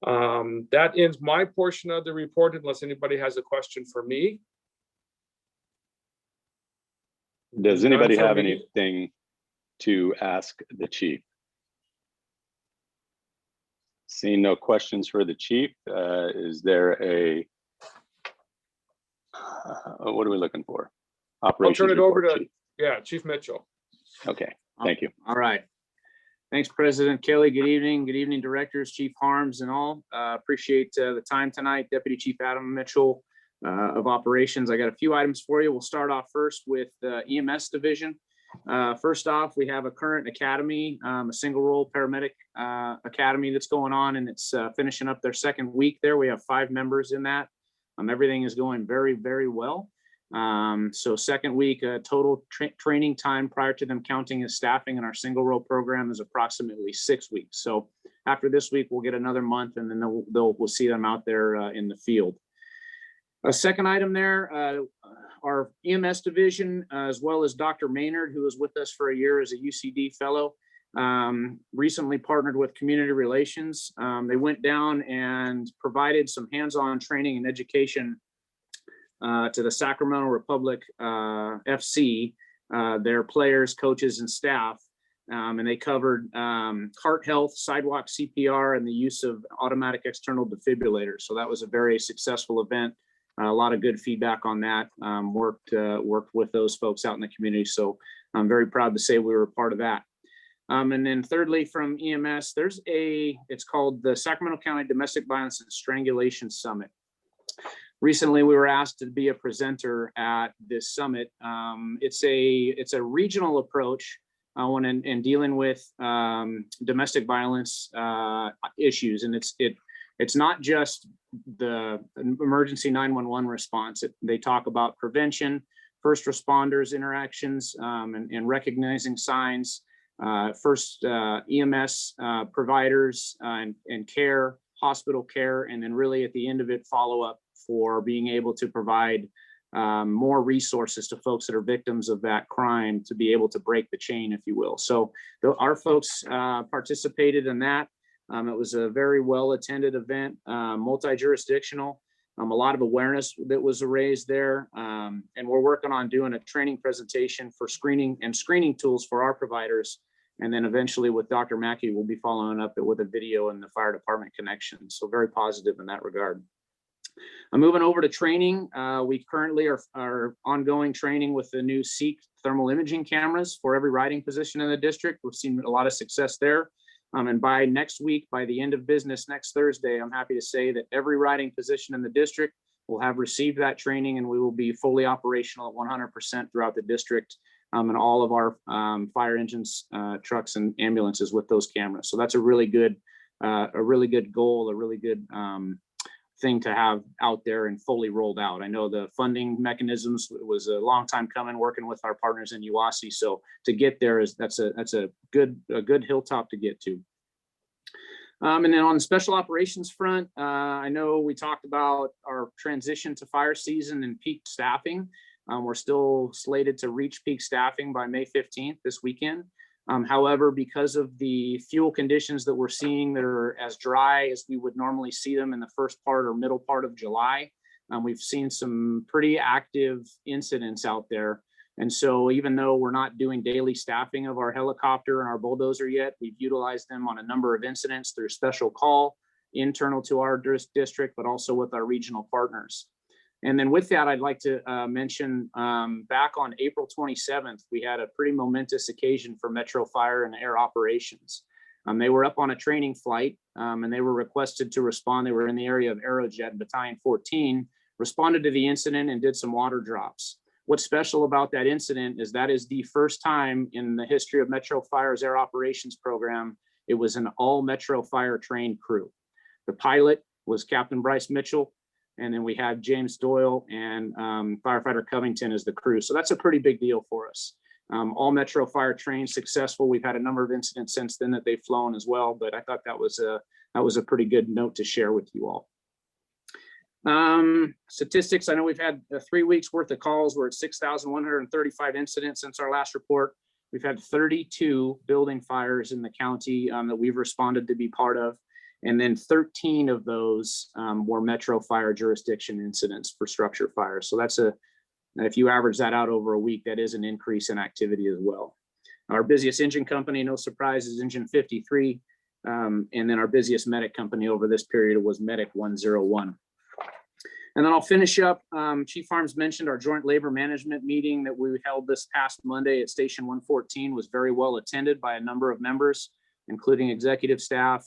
That ends my portion of the report, unless anybody has a question for me. Does anybody have anything to ask the chief? Seeing no questions for the chief, is there a What are we looking for? I'll turn Operations it over report, to, Chief. Chief Mitchell. Okay, thank you. All right. Thanks, President Kelly. Good evening. Good evening, directors, Chief Harms and all. Appreciate the time tonight. Deputy Chief Adam Mitchell of Operations. I got a few items for you. We'll start off first with the EMS division. First off, we have a current academy, a single role paramedic academy that's going on, and it's finishing up their second week there. We have 5 members in that. Everything is going very, very well. So second week, total training time prior to them counting as staffing in our single role program is approximately 6 weeks. So after this week, we'll get another month, and then we'll see them out there in the field. A second item there, our EMS division, as well as Dr. Maynard, who was with us for a year as a UCD fellow, recently partnered with Community Relations. They went down and provided some hands-on training and education to the Sacramento Republic FC, their players, coaches, and staff. And they covered heart health, sidewalk CPR, and the use of automatic external defibrillators. So that was a very successful event. A lot of good feedback on that. Worked with those folks out in the community. So I'm very proud to say we were a part of that. And then thirdly, from EMS, it's called the Sacramento County Domestic Violence and Strangulation Summit. Recently, we were asked to be a presenter at this summit. It's a regional approach in dealing with domestic violence issues, and it's not just the emergency 911 response. They talk about prevention, first responders interactions, and recognizing signs, first EMS providers and care, hospital care, and then really at the end of it, follow up for being able to provide more resources to folks that are victims of that crime to be able to break the chain, if you will. So our folks participated in that. It was a very well-attended event, multi-jurisdictional, a lot of awareness that was raised there. And we're working on doing a training presentation for screening tools for our providers. And then eventually with Dr. Mackey, we'll be following up with a video and the fire department connection. So very positive in that regard. I'm moving over to training. We currently are ongoing training with the new SEEK thermal imaging cameras for every riding position in the district. We've seen a lot of success there. And by next week, by the end of business next Thursday, I'm happy to say that every riding position in the district will have received that training, and we will be fully operational at 100% throughout the district and all of our fire engines, trucks, and ambulances with those cameras. So that's a really good goal, a really good thing to have out there and fully rolled out. I know the funding mechanisms was a long time coming, working with our partners in UASI. So to get there that's a good hilltop to get to. And then on the special operations front, I know we talked about our transition to fire season and peak staffing. We're still slated to reach peak staffing by May 15th this weekend. However, because of the fuel conditions that we're seeing that are as dry as we would normally see them in the first part or middle part of July, we've seen some pretty active incidents out there. And so even though we're not doing daily staffing of our helicopter and our bulldozer yet, we've utilized them on a number of incidents through special call internal to our district, but also with our regional partners. And then with that, I'd like to mention back on April 27th, we had a pretty momentous occasion for Metro Fire and Air Operations. They were up on a training flight and they were requested to respond. They were in the area of Aerojet, Battalion 14, responded to the incident and did some water drops. What's special about that incident is that is the first time in the history of Metro Fire's Air Operations program, it was an all Metro Fire trained crew. The pilot was Captain Bryce Mitchell. And then we have James Doyle and firefighter Covington as the crew. So that's a pretty big deal for us. All Metro Fire trained, successful. We've had a number of incidents since then that they've flown as well, but I thought that was a pretty good note to share with you all. Statistics, I know we've had 3 weeks worth of calls. We're at 6,135 incidents since our last report. We've had 32 building fires in the county that we've responded to be part of. And then 13 of those were Metro Fire jurisdiction incidents for structure fires. So that's if you average that out over a week, that is an increase in activity as well. Our busiest engine company, no surprise, is Engine 53. And then our busiest medic company over this period was Medic 101. And then I'll finish up. Chief Harms mentioned our joint labor management meeting that we held this past Monday at Station 114 was very well attended by a number of members, including executive staff,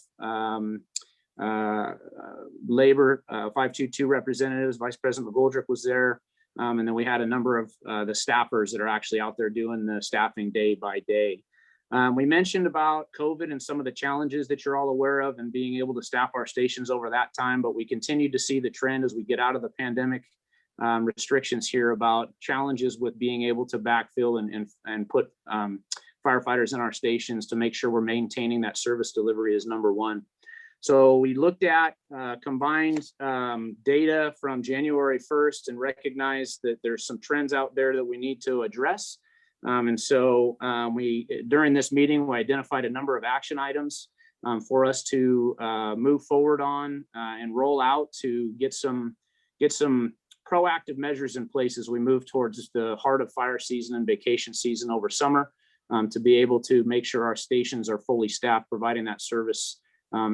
labor 522 representatives. Vice President McGoldrick was there. And then we had a number of the staffers that are actually out there doing the staffing day by day. We mentioned about COVID and some of the challenges that you're all aware of and being able to staff our stations over that time, but we continue to see the trend as we get out of the pandemic restrictions here about challenges with being able to backfill and put firefighters in our stations to make sure we're maintaining that service delivery is number one. So we looked at combined data from January 1st and recognized that there's some trends out there that we need to address. And so during this meeting, we identified a number of action items for us to move forward on and roll out to get some proactive measures in place as we move towards the heart of fire season and vacation season over summer, to be able to make sure our stations are fully staffed, providing that service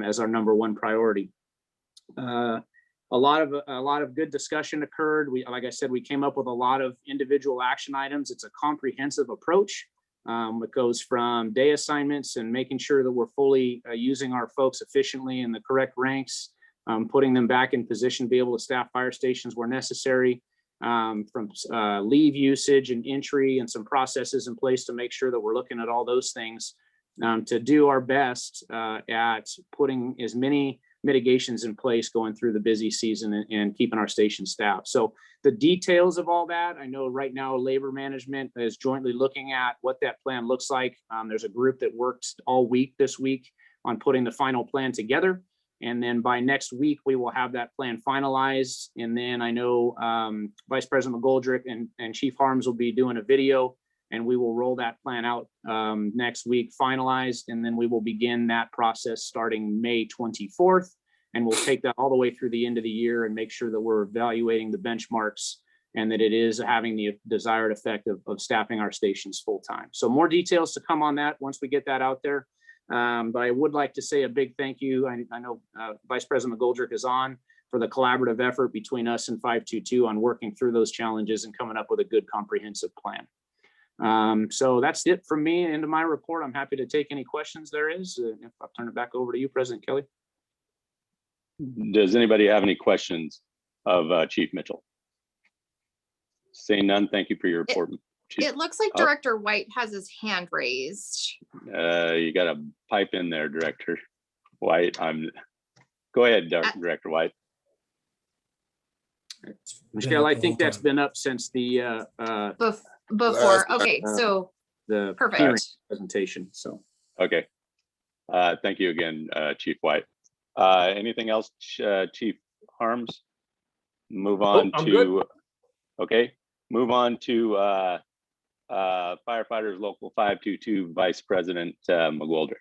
as our number one priority. A lot of good discussion occurred. Like I said, we came up with a lot of individual action items. It's a comprehensive approach. It goes from day assignments and making sure that we're fully using our folks efficiently in the correct ranks, putting them back in position to be able to staff fire stations where necessary, from leave usage and entry and some processes in place to make sure that we're looking at all those things to do our best at putting as many mitigations in place going through the busy season and keeping our station staffed. So the details of all that, I know right now labor management is jointly looking at what that plan looks like. There's a group that worked all week this week on putting the final plan together. And then by next week, we will have that plan finalized. And then I know Vice President McGoldrick and Chief Harms will be doing a video, and we will roll that plan out next week, finalized, and then we will begin that process starting May 24th. And we'll take that all the way through the end of the year and make sure that we're evaluating the benchmarks and that it is having the desired effect of staffing our stations full time. So more details to come on that once we get that out there. But I would like to say a big thank you. I know Vice President McGoldrick is on for the collaborative effort between us and 522 on working through those challenges and coming up with a good comprehensive plan. So that's it from me into my report. I'm happy to take any questions there is. If I'll turn it back over to you, President Kelly. Does anybody have any questions of Chief Mitchell? Seeing none, thank you for your report. It looks like Director White has his hand raised. You got a pipe in there, Director White. Go ahead, Director White. Michelle, I think that's been up since the before. Okay, so the perfect presentation. So okay, thank you again, Chief White. Anything else, Chief Harms? Move on to good. Okay. Move on to Firefighters Local 522 Vice President McGoldrick.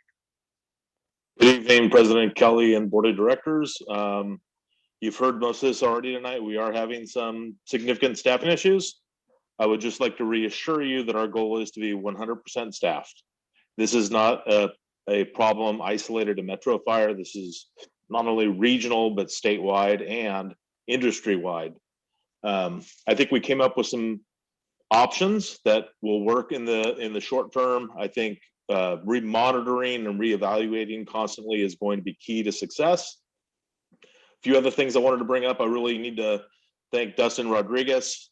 Good evening, President Kelly and Board of Directors. You've heard most of this already tonight. We are having some significant staffing issues. I would just like to reassure you that our goal is to be 100% staffed. This is not a problem isolated to Metro Fire. This is not only regional, but statewide and industry-wide. I think we came up with some options that will work in the short term. I think remonitoring and reevaluating constantly is going to be key to success. A few other things I wanted to bring up. I really need to thank Dustin Rodriguez,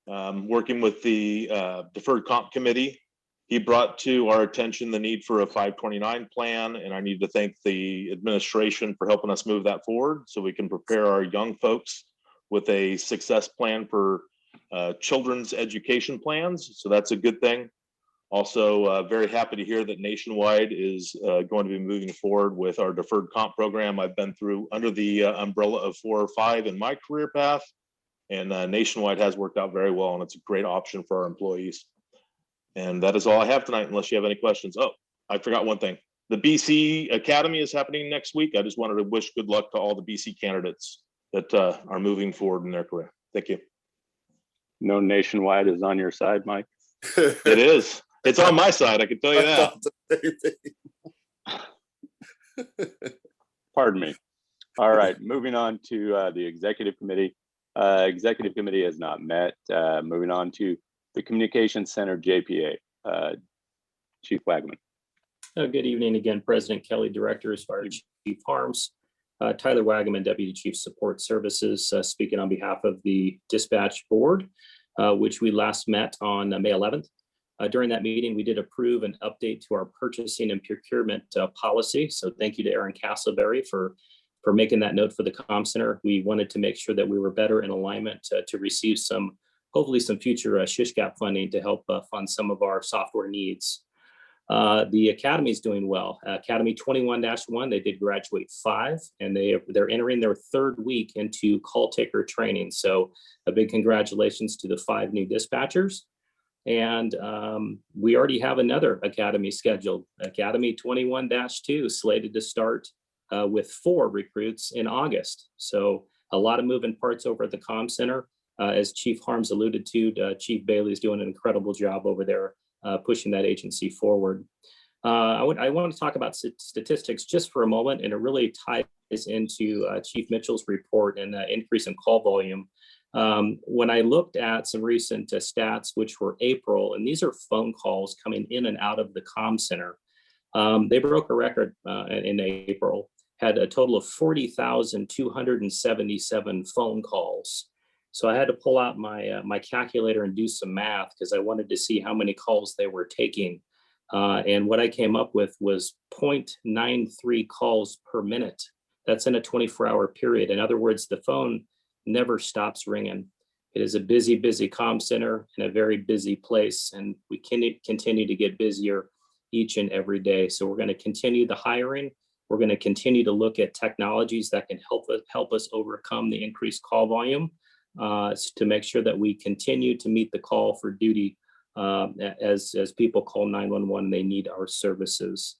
working with the Deferred Comp Committee. He brought to our attention the need for a 529 plan, and I need to thank the administration for helping us move that forward so we can prepare our young folks with a success plan for children's education plans. So that's a good thing. Also, very happy to hear that Nationwide is going to be moving forward with our deferred comp program. I've been through under the umbrella of 4 or 5 in my career path, and Nationwide has worked out very well, and it's a great option for our employees. And that is all I have tonight, unless you have any questions. Oh, I forgot one thing. The BC Academy is happening next week. I just wanted to wish good luck to all the BC candidates that are moving forward in their career. Thank you. No, Nationwide is on your side, Mike. It is. It's on my side, I can tell you that. Pardon me. All right, moving on to the executive committee. Executive committee has not met. Moving on to the Communication Center JPA. Chief Wagman. Good evening again, President Kelly, Directors, Fire Chief Harms. Tyler Wagaman, Deputy Chief Support Services, speaking on behalf of the Dispatch Board, which we last met on May 11th. During that meeting, we did approve an update to our purchasing and procurement policy. So thank you to Aaron Castleberry for making that note for the comm center. We wanted to make sure that we were better in alignment to receive hopefully some future SHISH-GAP funding to help fund some of our software needs. The Academy is doing well. Academy 21-1, they did graduate 5, and they're entering their 3rd week into call taker training. So a big congratulations to the 5 new dispatchers. And we already have another Academy scheduled, Academy 21-2, slated to start with 4 recruits in August. So a lot of moving parts over at the comm center. As Chief Harms alluded to, Chief Bailey is doing an incredible job over there, pushing that agency forward. I want to talk about statistics just for a moment, and it really ties into Chief Mitchell's report and the increase in call volume. When I looked at some recent stats, which were April, and these are phone calls coming in and out of the comm center, they broke a record in April, had a total of 40,277 phone calls. So I had to pull out my calculator and do some math because I wanted to see how many calls they were taking. And what I came up with was 0.93 calls per minute. That's in a 24-hour period. In other words, the phone never stops ringing. It is a busy, busy comm center in a very busy place, and we can continue to get busier each and every day. So we're going to continue the hiring. We're going to continue to look at technologies that can help us overcome the increased call volume to make sure that we continue to meet the call for duty as people call 911, they need our services.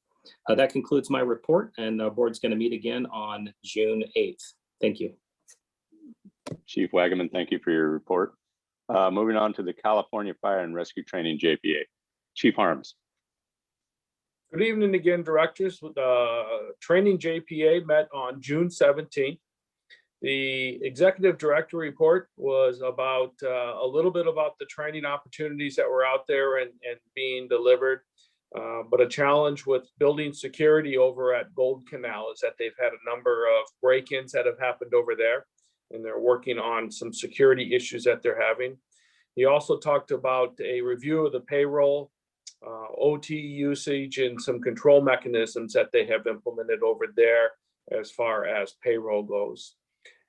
That concludes my report, and our board's going to meet again on June 8th. Thank you. Chief Wagaman, thank you for your report. Moving on to the California Fire and Rescue Training JPA. Chief Harms. Good evening again, Directors. Training JPA met on June 17th. The Executive Director report was about a little bit about the training opportunities that were out there and being delivered. But a challenge with building security over at Gold Canal is that they've had a number of break-ins that have happened over there, and they're working on some security issues that they're having. He also talked about a review of the payroll, OT usage, and some control mechanisms that they have implemented over there as far as payroll goes.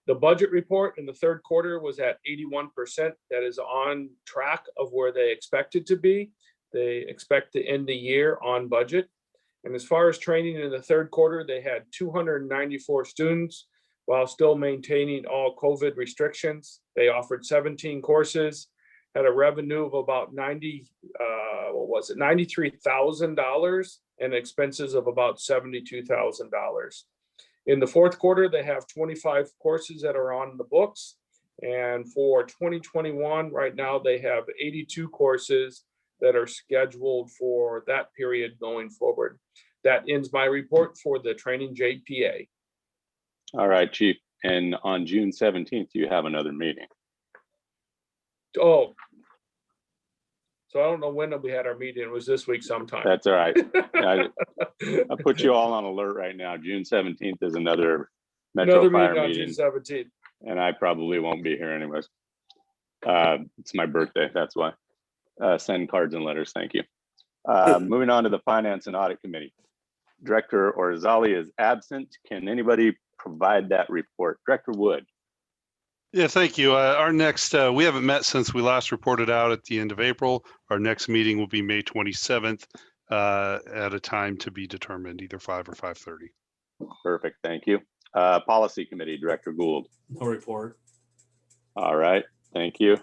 The budget report in the 3rd quarter was at 81%. That is on track of where they expected to be. They expect to end the year on budget. And as far as training in the 3rd quarter, they had 294 students while still maintaining all COVID restrictions. They offered 17 courses, had a revenue of about $93,000 and expenses of about $72,000. In the 4th quarter, they have 25 courses that are on the books. And for 2021, right now, they have 82 courses that are scheduled for that period going forward. That ends my report for the training JPA. All right, Chief. And on June 17th, you have another meeting. Oh, so I don't know when we had our meeting. It was this week sometime. That's all right. I put you all on alert right now. June 17th is another Metro Fire meeting on meeting. June 17th. And I probably won't be here anyways. It's my birthday, that's why. Send cards and letters, thank you. Moving on to the Finance and Audit Committee. Director Orzali is absent. Can anybody provide that report? Director Wood. Yeah, thank you. Our next, we haven't met since we last reported out at the end of April. Our next meeting will be May 27th at a time to be determined, either 5 or 5:30. Perfect, thank you. Policy Committee, Director Gould. No report. All right, thank you.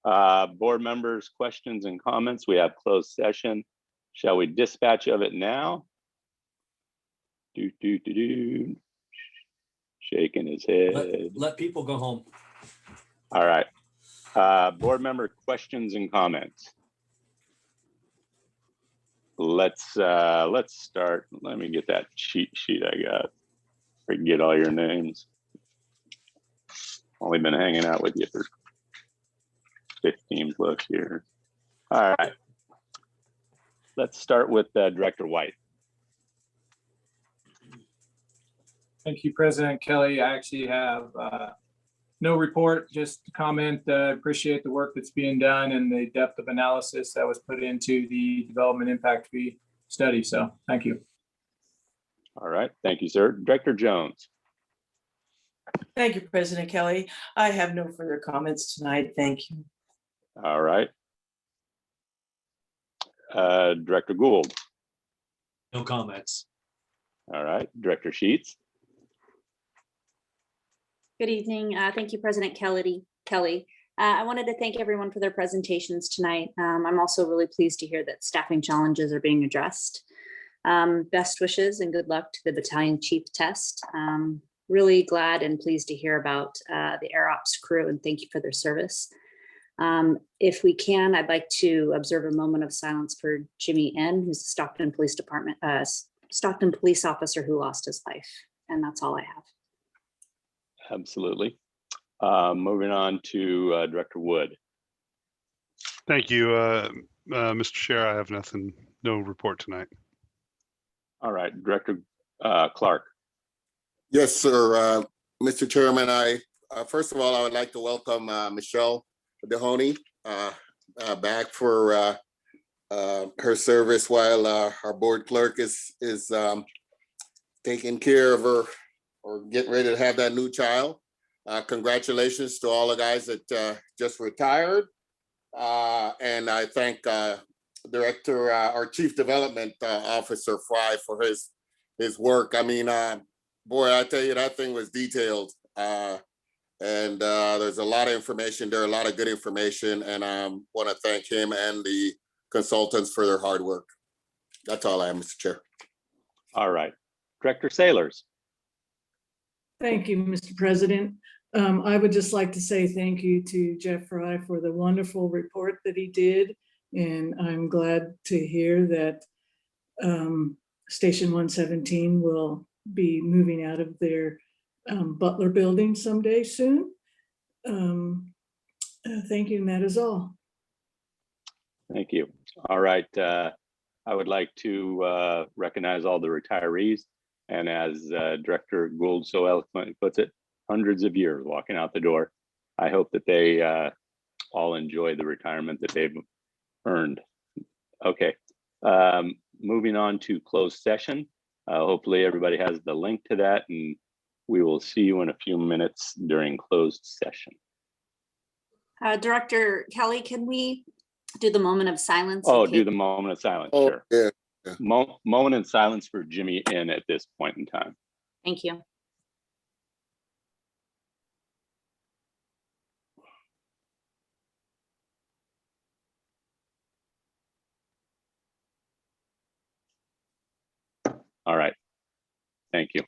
Board members, questions and comments. We have closed session. Shall we dispatch of it now? Shaking his head. Let people go home. All right. Board member questions and comments. Let's start. Let me get that cheat sheet I got. Forget all your names. Only been hanging out with you for 15 plus years. All right. Let's start with Director White. Thank you, President Kelly. I actually have no report, just to comment. Appreciate the work that's being done and the depth of analysis that was put into the development impact fee study. So thank you. All right. Thank you, sir. Director Jones. Thank you, President Kelly. I have no further comments tonight. Thank you. All right. Director Gould. No comments. All right. Director Sheets. Good evening. Thank you, President Kelly. I wanted to thank everyone for their presentations tonight. I'm also really pleased to hear that staffing challenges are being addressed. Best wishes and good luck to the battalion chief test. Really glad and pleased to hear about the Air Ops crew, and thank you for their service. If we can, I'd like to observe a moment of silence for Jimmy N., who's the Stockton Police Department, Stockton police officer who lost his life. And that's all I have. Absolutely. Moving on to Director Wood. Thank you, Mr. Chair. I have nothing, no report tonight. All right, Director Clark. Yes, sir. Mr. Chairman, first of all, I would like to welcome Michelle Dehoney back for her service while our board clerk is taking care of her or getting ready to have that new child. Congratulations to all the guys that just retired. And I thank Director, our Chief Development Officer Fry for his work. I mean, boy, I tell you, that thing was detailed. And there's a lot of information there, a lot of good information. And I want to thank him and the consultants for their hard work. That's all I have, Mr. Chair. All right. Director Sailors. Thank you, Mr. President. I would just like to say thank you to Jeff Fry for the wonderful report that he did. And I'm glad to hear that Station 117 will be moving out of their Butler building someday soon. Thank you, and that is all. Thank you. All right. I would like to recognize all the retirees. And as Director Gould so eloquently puts it, hundreds of years walking out the door. I hope that they all enjoy the retirement that they've earned. Okay, moving on to closed session. Hopefully everybody has the link to that, and we will see you in a few minutes during closed session. Director Kelly, can we do the moment of silence? Oh, do the moment of silence, sure. Yeah. Moment in silence for Jimmy N at this point in time. Thank you. All right. Thank you.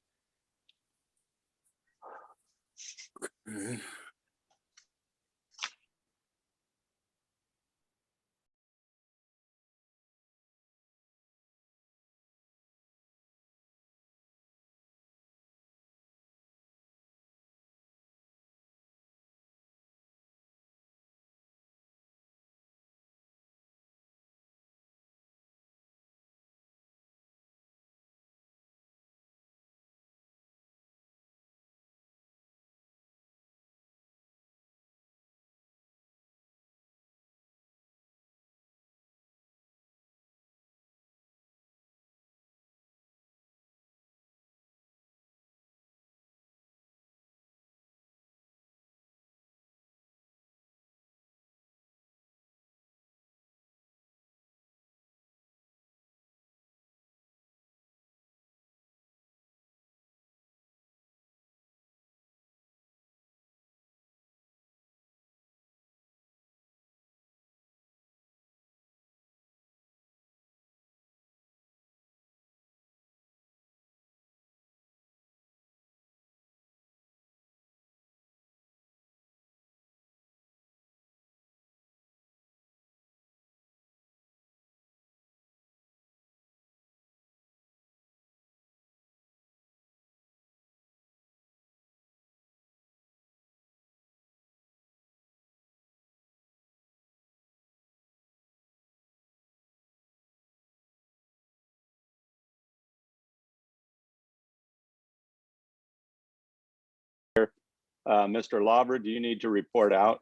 Mr. Lawver, do you need to report out?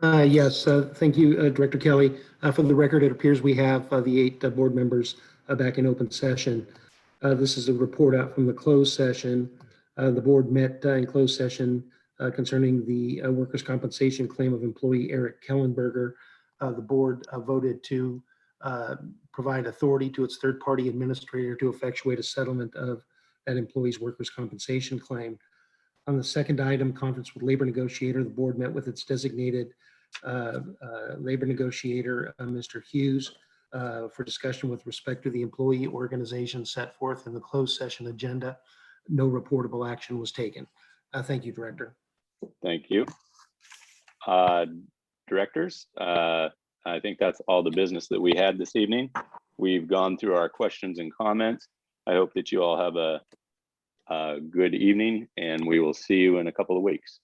Yes, thank you, Director Kelly. For the record, it appears we have the 8 board members back in open session. This is a report out from the closed session. The board met in closed session concerning the workers' compensation claim of employee Eric Kellenberger. The board voted to provide authority to its third-party administrator to effectuate a settlement of that employee's workers' compensation claim. On the second item, conference with Labor Negotiator, the board met with its designated Labor Negotiator, Mr. Hughes, for discussion with respect to the employee organization set forth in the closed session agenda. No reportable action was taken. Thank you, Director. Thank you. Directors, I think that's all the business that we had this evening. We've gone through our questions and comments. I hope that you all have a good evening, and we will see you in a couple of weeks.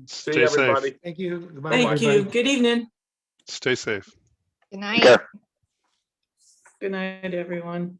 See everybody. Thank you. Goodbye, Thank you. everybody. Good evening. Stay safe. Good night. Good night, everyone.